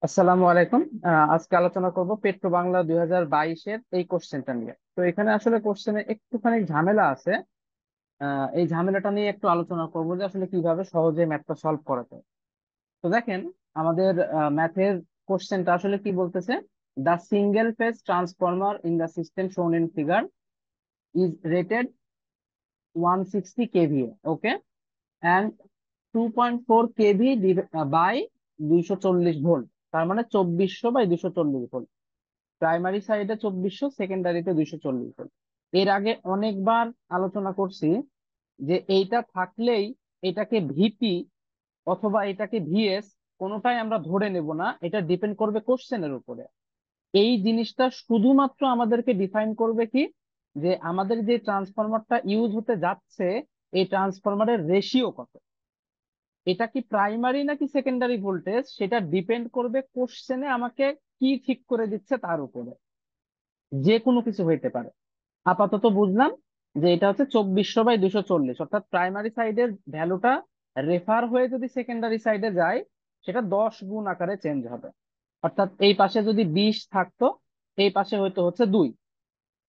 আসসালামু আলাইকুম। আজকে আলোচনা করব পেট্রো বাংলা 2022-এর এই কোশ্চেনটা নিয়ে। তো এখানে আসলে কোশ্চেনে একটুখানি ঝামেলা আছে। এই ঝামেলাটা নিয়ে একটু আলোচনা করব যে আসলে কিভাবে সহজে ম্যাথটা সলভ করা যায়। তো দেখেন, আমাদের ম্যাথের কোশ্চেনটা আসলে কি বলতেছে: the single phase transformer in the system shown in figure is rated 160 KVA, okay, and 2.4 KV by 240 volt. তার মানে 2400/240 ভোল্ট। প্রাইমারি সাইডে 2400, সেকেন্ডারিতে 240 ভোল্ট। এর আগে অনেকবার আলোচনা করছি যে এইটা থাকলেই এটাকে ভিপি অথবা এটাকে ভিএস কোনোটাই আমরা ধরে নেব না, এটা ডিপেন্ড করবে কোশ্চেনের উপরে। এই জিনিসটা শুধুমাত্র আমাদেরকে ডিফাইন করবে কি, যে আমাদের যে ট্রান্সফরমারটা ইউজ হতে যাচ্ছে এই ট্রান্সফরমারের রেশিও কত। এটা কি প্রাইমারি নাকি সেকেন্ডারি ভোল্টেজ সেটা ডিপেন্ড করবে কোশ্চেনে আমাকে কি ঠিক করে দিচ্ছে তার উপরে। যে কোনো কিছু হইতে পারে। আপাতত বুঝলাম যে এটা হচ্ছে 2400/240, অর্থাৎ প্রাইমারি সাইডের ভ্যালুটা রেফার হয়ে যদি সেকেন্ডারি সাইডে যায় সেটা 10 গুণ আকারে চেঞ্জ হবে। অর্থাৎ এই পাশে যদি 20 থাকতো এই পাশে হয়তো হচ্ছে 2,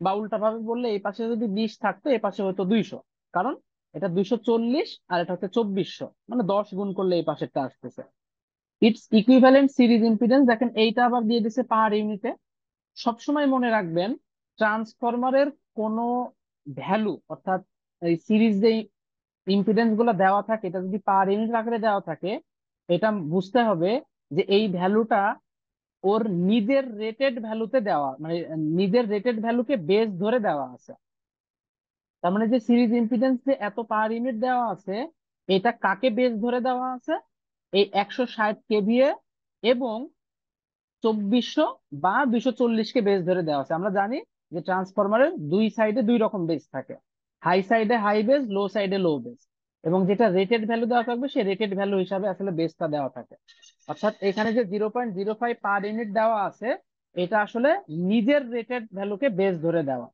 বা উল্টা ভাবে বললে এই পাশে যদি 20 থাকতো এই পাশে হয়তো 200। কারণ এটা 240 আর এটা হচ্ছে 2400, মানে 10 গুণ করলে এই পাশেরটা আসতেছে। ইটস ইকুইভ্যালেন্ট সিরিজ ইম্পিডেন্স, দেখেন এইটা আবার দিয়ে দিছে পার ইউনিটে। সবসময় মনে রাখবেন, ট্রান্সফরমারের কোনো ভ্যালু, অর্থাৎ এই সিরিজ যে ইম্পিডেন্স গুলো দেওয়া থাকে এটা যদি পার ইউনিট আকারে দেওয়া থাকে, এটা বুঝতে হবে যে এই ভ্যালুটা ওর নিজের রেটেড ভ্যালুতে দেওয়া, মানে নিজের রেটেড ভ্যালুকে বেস ধরে দেওয়া আছে। তার মানে যে সিরিজ ইম্পিডেন্স যে এত পার ইউনিট দেওয়া আছে, এটা কাকে বেস ধরে দেওয়া আছে? এই 160 কেভিএ এবং 2400/240 কে বেস ধরে দেওয়া আছে। আমরা জানি যে ট্রান্সফরমারের দুই সাইডে দুই রকম বেস থাকে, হাই সাইডে হাই বেস, লো সাইডে লো বেস, এবং যেটা রেটেড ভ্যালু দেওয়া থাকবে সেই রেটেড ভ্যালু হিসাবে আসলে বেসটা দেওয়া থাকে। অর্থাৎ এখানে যে 0.05 পার ইউনিট দেওয়া আছে এটা আসলে নিজের রেটেড ভ্যালুকে বেস ধরে দেওয়া।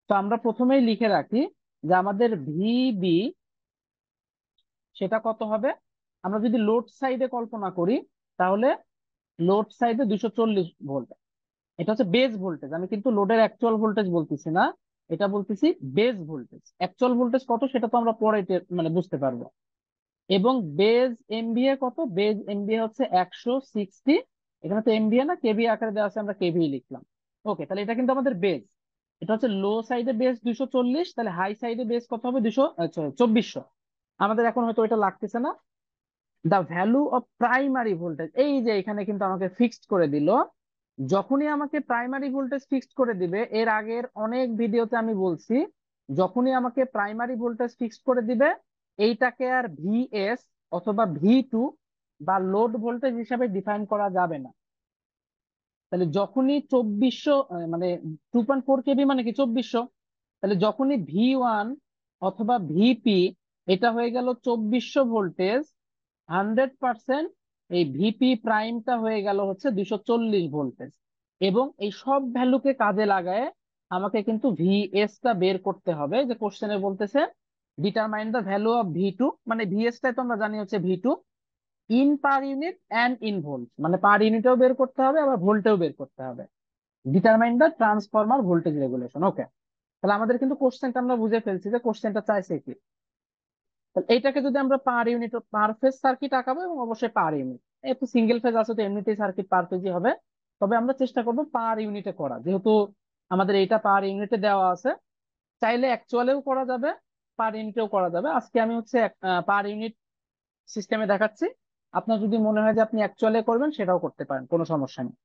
তো আমরা প্রথমেই লিখে রাখি যে আমাদের ভিবি সেটা কত হবে। আমরা যদি লোড সাইডে কল্পনা করি তাহলে লোড সাইডে 240 ভোল্ট, এটা হচ্ছে বেস ভোল্টেজ। আমি কিন্তু লোডের অ্যাকচুয়াল ভোল্টেজ বলতেছি না, এটা বলতেছি বেস ভোল্টেজ। অ্যাকচুয়াল ভোল্টেজ কত সেটা তো আমরা পরে মানে বুঝতে পারবো। এবং বেস এমভিএ কত? বেস এমভিএ হচ্ছে 160। এখানে তো এমভিএ না, কেভি আকারে দেওয়া আছে, আমরা কেভি লিখলাম। ওকে, তাহলে এটা কিন্তু আমাদের বেস। এটা হচ্ছে লো সাইডে বেস 240, তাহলে হাই সাইডে বেস কত হবে? 2400। আমাদের এখন হয়তো এটা লাগতেছে না। The value of primary voltage, এই যে এখানে কিন্তু আমাকে ফিক্সড করে দিল। যখনই আমাকে প্রাইমারি ভোল্টেজ ফিক্সড করে দিবে, এর আগের অনেক ভিডিওতে আমি বলছি, যখনই আমাকে প্রাইমারি ভোল্টেজ ফিক্সড করে দিবে এইটাকে আর ভিএস অথবা ভি2 বা লোড ভোল্টেজ হিসাবে ডিফাইন করা যাবে না। তাহলে যখনই 2400, মানে 2.4 কেভি মানে কি 2400, তাহলে যখনই ভি1 অথবা ভিপি এটা হয়ে গেল 2400 ভোল্টেজ, 100% এই ভিপি প্রাইমটা হয়ে গেল হচ্ছে 240 ভোল্টেজ। এবং এই সব ভ্যালুকে কাজে লাগায় আমাকে কিন্তু ভিএস টা বের করতে হবে। যে কোশ্চেনে বলতেছে ডিটারমাইন দ্য ভ্যালু অফ ভি2, মানে ভিএস টাই তো আমরা জানি হচ্ছে ভি2 in per unit and in volt, মানে পার ইউনিটেও বের করতে হবে আবার ভোল্টেও বের করতে হবে। Determine the transformer voltage regulation, okay. তাহলে আমাদের কিন্তু কোশ্চেনটা আমরা বুঝে ফেলছি যে কোশ্চেনটা চাইছে কি। তাহলে এইটাকে যদি আমরা per unit, per phase circuit আঁকাবো, এবং অবশ্যই পার ইউনিট, একটু সিঙ্গেল ফেজ আছে তো এমনিতেই সার্কিট পার ফেজই হবে। তবে আমরা চেষ্টা করব পার ইউনিটে করা, যেহেতু আমাদের এইটা পার ইউনিটে দেওয়া আছে। চাইলে অ্যাকচুয়ালেও করা যাবে, পার ইউনিটেও করা যাবে। আজকে আমি হচ্ছে পার ইউনিট সিস্টেমে দেখাচ্ছি। আপনার যদি মনে হয় যে আপনি অ্যাকচুয়ালে করবেন সেটাও করতে পারেন, কোনো সমস্যা নেই।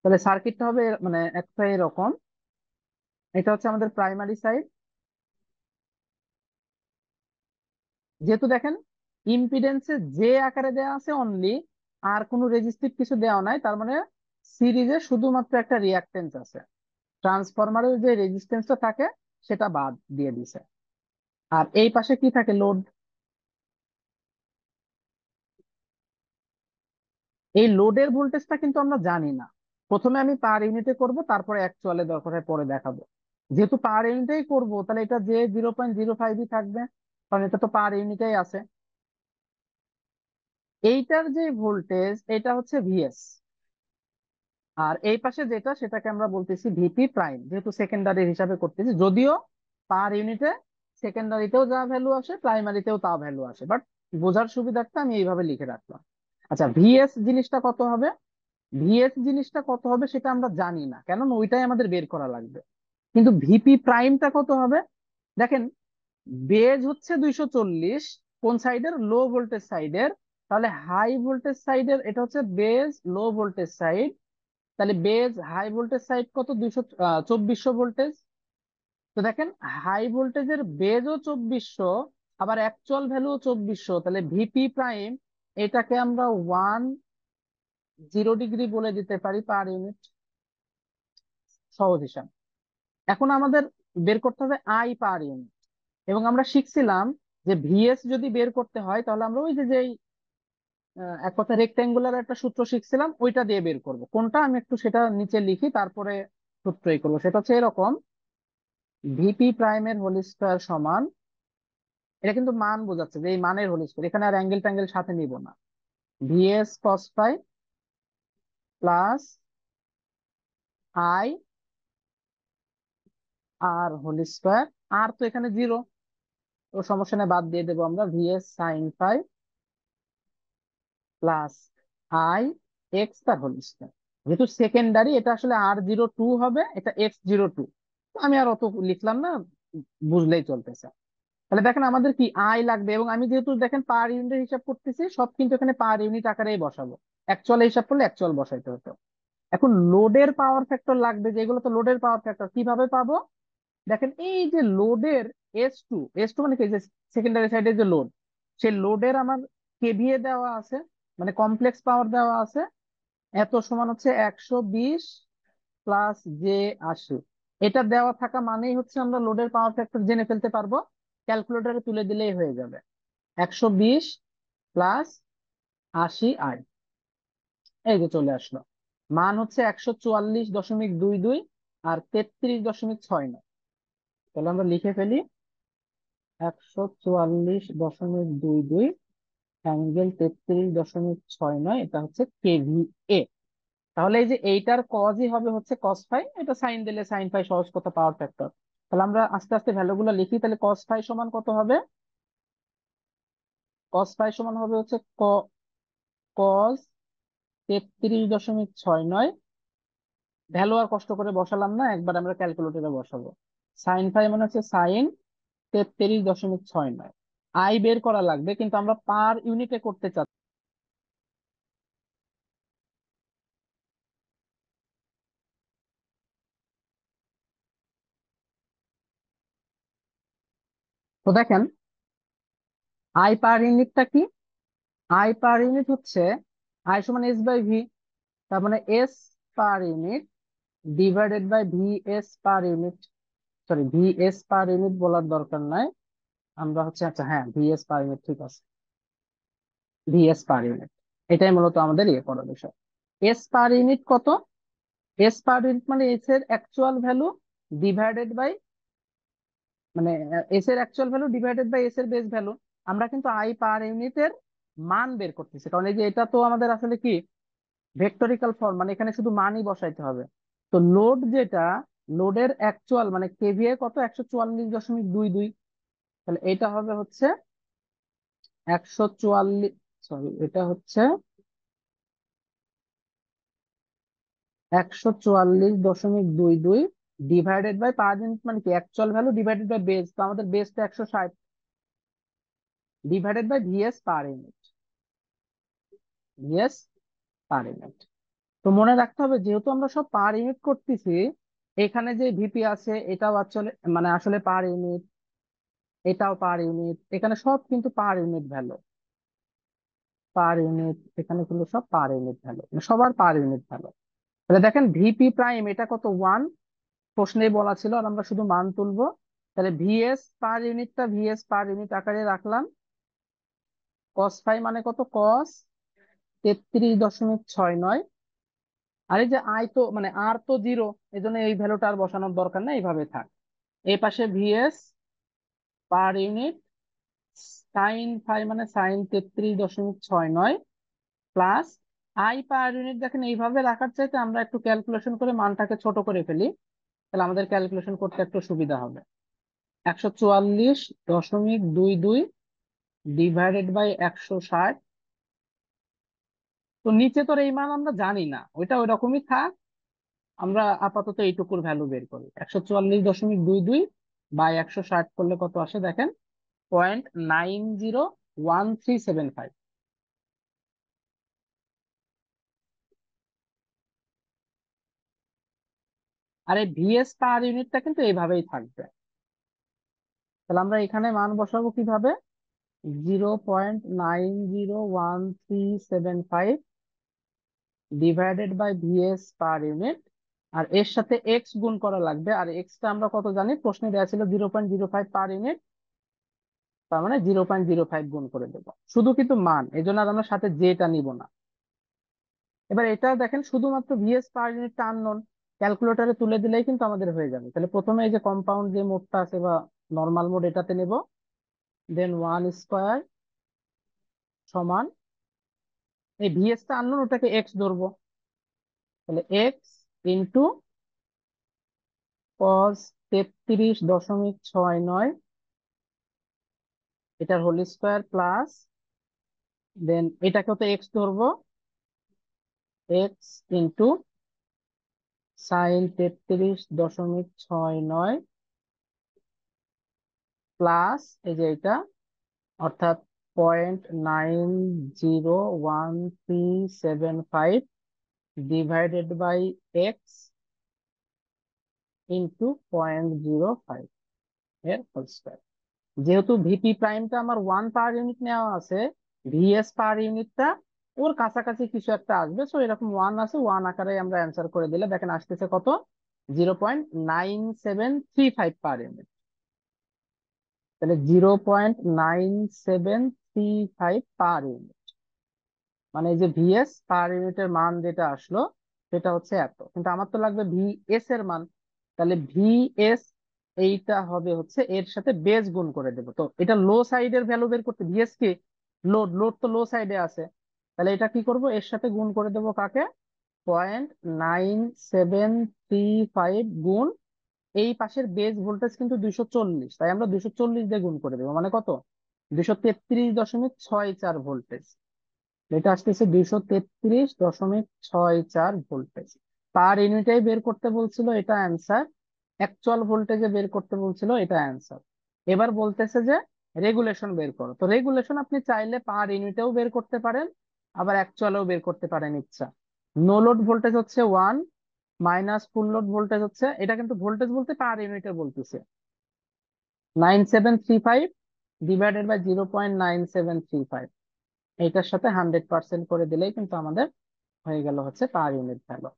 তাহলে সার্কিটটা হবে মানে একটা এরকম। এটা হচ্ছে আমাদের প্রাইমারি সাইড। যেহেতু দেখেন ইম্পিডেন্সে যে আকারে দেওয়া আছে অনলি, আর কোনো রেজিস্টিভ কিছু দেওয়া নাই, তার মানে সিরিজে শুধুমাত্র একটা রিয়াক্টেন্স আছে। ট্রান্সফরমারের যে রেজিস্ট্যান্সটা থাকে সেটা বাদ দিয়ে দিছে। আর এই পাশে কি থাকে? লোড। এই লোডের ভোল্টেজটা কিন্তু আমরা জানি না। প্রথমে আমি পার ইউনিটে করব, তারপরে অ্যাকচুয়ালে দরকার হয় পরে দেখাবো। যেহেতু পার ইউনিটেই করব তাহলে এটা যে 0.05ই থাকবে, কারণ এটা তো পার ইউনিটেই আছে। এইটার যে ভোল্টেজ এটা হচ্ছে ভিএস, আর এই পাশে যেটা সেটাকে আমরা বলতেছি ভিপি প্রাইম, যেহেতু সেকেন্ডারি হিসাবে করতেছি, যদিও পার ইউনিটে সেকেন্ডারিতেও যা ভ্যালু আসে প্রাইমারিতেও তা ভ্যালু আসে, বাট বোঝার সুবিধার্থে আমি এইভাবে লিখে রাখলাম। আচ্ছা, ভিএস জিনিসটা কত হবে? ভিএস জিনিসটা কত হবে সেটা আমরা জানি না, কেন ওইটাই আমাদের বের করা লাগবে। কিন্তু ভিপি প্রাইমটা কত হবে? দেখেন, বেজ হচ্ছে 240, কোন সাইডের? লো ভোল্টেজ সাইডের। তাহলে হাই ভোল্টেজ সাইডের এটা হচ্ছে বেজ, লো ভোল্টেজ সাইড। তাহলে বেজ হাই ভোল্টেজ সাইড কত? 2400 ভোল্টেজ। তো দেখেন, হাই ভোল্টেজের বেজও 2400, আবার অ্যাকচুয়াল ভ্যালু 2400, তাহলে ভিপি প্রাইম এটাকে আমরা 10 ডিগ্রি বলে দিতে পারি পার ইউনিট, সহজ হিসাব। এখন আমাদের বের করতে হবে আই পার ইউনিট, এবং আমরা শিখছিলাম যে ভিএস যদি বের করতে হয় তাহলে আমরা ওই যে যেই এক কথা রেক্টেঙ্গুলার একটা সূত্র শিখছিলাম ওইটা দিয়ে বের করব। কোনটা আমি একটু সেটা নিচে লিখি, তারপরে সূত্রই করবো। সেটা হচ্ছে এরকম: ভিপি প্রাইমের হোল স্কয়ার সমান, এটা কিন্তু মান বোঝাচ্ছে যে এই মানের হোল স্কয়ার, এখানে আর অ্যাঙ্গেল ট্যাঙ্গেল সাথে নিব না, VS cos phi plus I R whole square. আর তো এখানে জিরো, তো সমস্যা নেই, বাদ দিয়ে দেবো আমরা, VS sine phi plus I X তার হোল স্কয়ার। যেহেতু সেকেন্ডারি, এটা আসলে R02 হবে, এটা X02, আমি আর অত লিখলাম না, বুঝলেই চলতেছে। তাহলে দেখেন আমাদের কি আই লাগবে, এবং আমি যেহেতু দেখেন পার ইউনিটের হিসাব করতেছি, সব কিন্তু এখানে পার ইউনিট আকারেই বসাবো। অ্যাকচুয়াল হিসাব করলে অ্যাকচুয়াল বসাইতে হতো। এখন লোডের পাওয়ার ফ্যাক্টর লাগবে, যেগুলো তো লোডের পাওয়ার ফ্যাক্টর কিভাবে পাবো? দেখেন, এই যে লোডের এস টু মানে কি, যে সেকেন্ডারি সাইডে যে লোড, সেই লোডের আমার কেভিএ দেওয়া আছে, মানে কমপ্লেক্স পাওয়ার দেওয়া আছে, এত সমান হচ্ছে 120 প্লাস জে 80। এটা দেওয়া থাকা মানেই হচ্ছে আমরা লোডের পাওয়ার ফ্যাক্টর জেনে ফেলতে পারবো, ক্যালকুলেটরে তুলে দিলেই হয়ে যাবে। 120 প্লাস 80 আই, এই যে চলে আসলো। মান হচ্ছে 144.22 আর 33.69। তাহলে আমরা লিখে ফেলি 144.22 অ্যাঙ্গেল 33.69, এটা হচ্ছে কেভিএ। তাহলে এই যে এইটার কজই হবে হচ্ছে কস ফাই, এটা সাইন দিলে সাইন ফাই, সহজ কথা, পাওয়ার ফ্যাক্টর। তাহলে আমরা আস্তে আস্তে ভ্যালু গুলো লিখি। তাহলে কস ফাই সমান কত হবে? কস ফাই সমান হবে হচ্ছে কস 33.69, ভ্যালু আর কষ্ট করে বসালাম না, একবার আমরা ক্যালকুলেটরে বসাবো। সাইন ফাই মানে হচ্ছে সাইন 33.69। আই বের করা লাগবে, কিন্তু আমরা পার ইউনিটে করতে চাচ্ছি। তো দেখেন, আই পার ইউনিটটা কি? আই পার ইউনিট হচ্ছে আই সমান এস বাই ভি, তার মানে S per unit divided by V S per unit. Sorry, V S per unit বলার দরকার নাই, আমরা হচ্ছে, আচ্ছা হ্যাঁ, ভি এস পার ইউনিট ঠিক আছে, ভি এস পার ইউনিট, এটাই মূলত আমাদের ইয়ে করার বিষয়। এস পার ইউনিট কত? এস পার ইউনিট মানে এস এর অ্যাকচুয়াল ভ্যালু ডিভাইডেড বাই, মানে এস এর actual value divided by S এর বেস ভ্যালু। আমরা কিন্তু আই পার ইউনিটের মান বের করতেছি, কারণ এই যে এটা তো আমাদের আসলে কি ভেক্টরিক্যাল ফর্ম, মানে এখানে শুধু মানই বসাইতে হবে। তো লোড যেটা, লোডের অ্যাকচুয়াল মানে কেভিএ কত? 144.22। তাহলে এটা হবে হচ্ছে 144, সরি এটা হচ্ছে 144.22 ডিভাইডেড বাই পার ইউনিট, মানে কি actual value divided by base, তো আমাদের বেস তো 160, divided by VS per unit, VS per unit. তো মনে রাখতে হবে, যেহেতু আমরা সব পার ইউনিট করতেছি, এখানে যে ভিপি আছে এটাও আসলে মানে আসলে পার ইউনিট, এটাও পার ইউনিট, এখানে সব কিন্তু per unit value, per unit, এখানে কিন্তু সব পার ইউনিট ভ্যালু, সবার পার ইউনিট ভ্যালু। তাহলে দেখেন ভিপি প্রাইম এটা কত? 1, প্রশ্নেই বলা ছিল, আর আমরা শুধু মান তুলবো। তাহলে ভিএস পার ইউনিটটা ভিএস পার ইউনিট আকারে রাখলাম। কস ফাই মানে কত? কস 33.69। আর এই যে আই তো মানে আর তো জিরো, এই জন্য এই ভ্যালুটা আর বসানোর দরকার নেই, এইভাবে থাক। এই পাশে VS per unit sine phi মানে sine 33.69 plus I per unit. দেখেন এইভাবে রাখার চাইতে আমরা একটু ক্যালকুলেশন করে মানটাকে ছোট করে ফেলি, তাহলে আমাদের ক্যালকুলেশন করতে একটু সুবিধা হবে। 144.22 ডিভাইডেড বাই 160। তো নিচে তোর এই মান আমরা জানি না, ওইটা ওই রকমই থাক। আমরা আপাতত এইটুকুর ভ্যালু বের করি। 144.22 বাই 160 করলে কত আসে দেখেন, 0.901375। আর এই ভিএস পার ইউনিটটা কিন্তু এইভাবেই থাকবে। তাহলে আমরা এখানে মান বসাবো কিভাবে, 0.901375 divided by VS per unit. আর এর সাথে এক্স গুণ করা লাগবে, আর এক্সটা আমরা কত জানি, প্রশ্নে দেওয়া ছিল 0.05 পার ইউনিট। তার মানে 0.05 গুণ করে দেবো, শুধু কিন্তু মান, এই জন্য আর আমরা সাথে যেটা নিব না। এবার এটা দেখেন শুধুমাত্র ভিএস পার ইউনিটটা আননোন, ক্যালকুলেটরে তুলে দিলেই কিন্তু আমাদের হয়ে যাবে। তাহলে প্রথমে এই যে কম্পাউন্ড যে মোডটা আছে বা নর্মাল মোড, এটাতে নেব। দেন 1 স্কোয়ার সমান, এই ভিএস টা আননোন, ওটাকে এক্স ধরবো। তাহলে এক্স ইন্টু কস 33.69, এটার হোল স্কোয়ার প্লাস, দেন এটাকেও তো এক্স ধরবো, এক্স ইন্টু সাইন 33.69 প্লাস এই যে এটা, অর্থাৎ 0.901375 ডিভাইডেড বাই এক্স ইন্টু 0.05 এর হোল স্কোয়ার। যেহেতু ভিপি প্রাইমটা আমার 1 পার ইউনিট নেওয়া আছে, ভিএস পার ইউনিটটা ওর কাছাকাছি কিছু একটা আসবে, সো এরকম 1 আছে, 1 আকারে আমরা অ্যান্সার করে দিলে দেখেন আসতেছে কত, 0.9735 পার ইউনিট। তাহলে 0.9735 পার ইউনিট, মানে এই যে ভিএস পার ইউনিটের মান যেটা আসলো সেটা হচ্ছে এত, কিন্তু আমার তো লাগবে ভিএস এর মান। তাহলে ভিএস এইটা হবে হচ্ছে এর সাথে বেস গুণ করে দেবো। তো এটা লো সাইডের ভ্যালু বের করতে, ভিএস কি লোড, লোড তো লো সাইডে আছে, তাহলে এটা কি করব, এর সাথে গুণ করে দেবো কাকে, 0.9735 গুণ এই পাশের বেস ভোল্টেজ কিন্তু 240, তাই আমরা 240 দিয়ে গুণ করে দেবো, মানে কত, 233.64 ভোল্টেজ। এটা আসতেছে 233.64 ভোল্টেজ পার ইউনিটে বের করতে বলছিল, এটা অ্যান্সার। অ্যাকচুয়াল ভোল্টেজে বের করতে বলছিল, এটা অ্যান্সার। এবার বলতেছে যে রেগুলেশন বের করো। তো রেগুলেশন আপনি চাইলে পার ইউনিটেও বের করতে পারেন, আবার অ্যাকচুয়ালেও বের করতে পারেন ইচ্ছা। নো লোড ভোল্টেজ হচ্ছে 1 মাইনাস ফুল লোড ভোল্টেজ হচ্ছে, এটা কিন্তু ভোল্টেজ বলতে পার ইউনিটে বলতেছে 9735 ডিভাইডেড বাই 0.9735, এইটার সাথে 100% করে দিলেই কিন্তু আমাদের হয়ে গেল হচ্ছে পার ইউনিট ভ্যালু।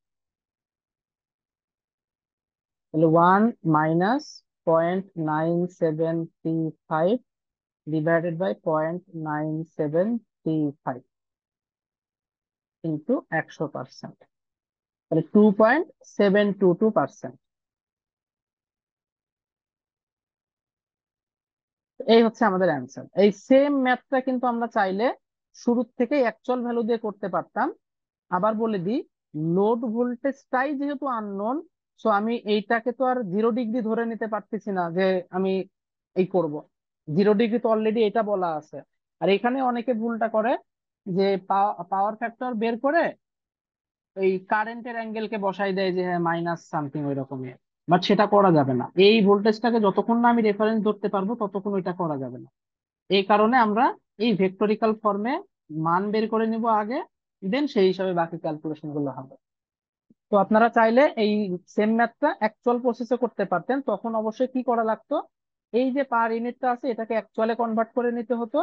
তাহলে 1 - 0.9735 ডিভাইডেড বাই 0.9735 ইন্টু 100%, তাহলে 2.722%। এই হচ্ছে আমাদের অ্যান্সার। এই সেম ম্যাথটা কিন্তু আমরা চাইলে শুরুর থেকে অ্যাকচুয়াল ভ্যালু দিয়ে করতে পারতাম। আবার বলে দিই, লোড ভোল্টেজটাই যেহেতু আননোন, সো আমি এইটাকে তো আর 0 ডিগ্রি ধরে নিতে পারতেছি না যে আমি এই করব, 0 ডিগ্রি তো অলরেডি এটা বলা আছে। আর এখানে অনেকে ভুলটা করে যে পাওয়ার ফ্যাক্টর বের করে এই কারেন্টের অ্যাঙ্গেলকে বসাই দেয় যে হ্যাঁ মাইনাস সামথিং ওই রকমের, বাট সেটা করা যাবে না। এই ভোল্টেজটাকে যতক্ষণ না আমি রেফারেন্স ধরতে পারবো ততক্ষণ ওইটা করা যাবে না। এই কারণে আমরা এই ভেক্টরিক্যাল ফর্মে মান বের করে নিব আগে, দেন সেই হিসাবে বাকি ক্যালকুলেশন গুলো হবে। তো আপনারা চাইলে এই সেম ম্যাথটা অ্যাকচুয়াল প্রসেসে করতে পারতেন, তখন অবশ্যই কি করা লাগতো, এই যে পার ইউনিটটা আছে এটাকে অ্যাকচুয়ালে কনভার্ট করে নিতে হতো।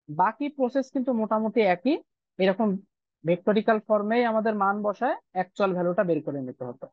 বাকি প্রসেস কিন্তু মোটামুটি একই, এরকম ভেক্টরিক্যাল ফর্মেই আমাদের মান বসায় অ্যাকচুয়াল ভ্যালুটা বের করে নিতে হতো।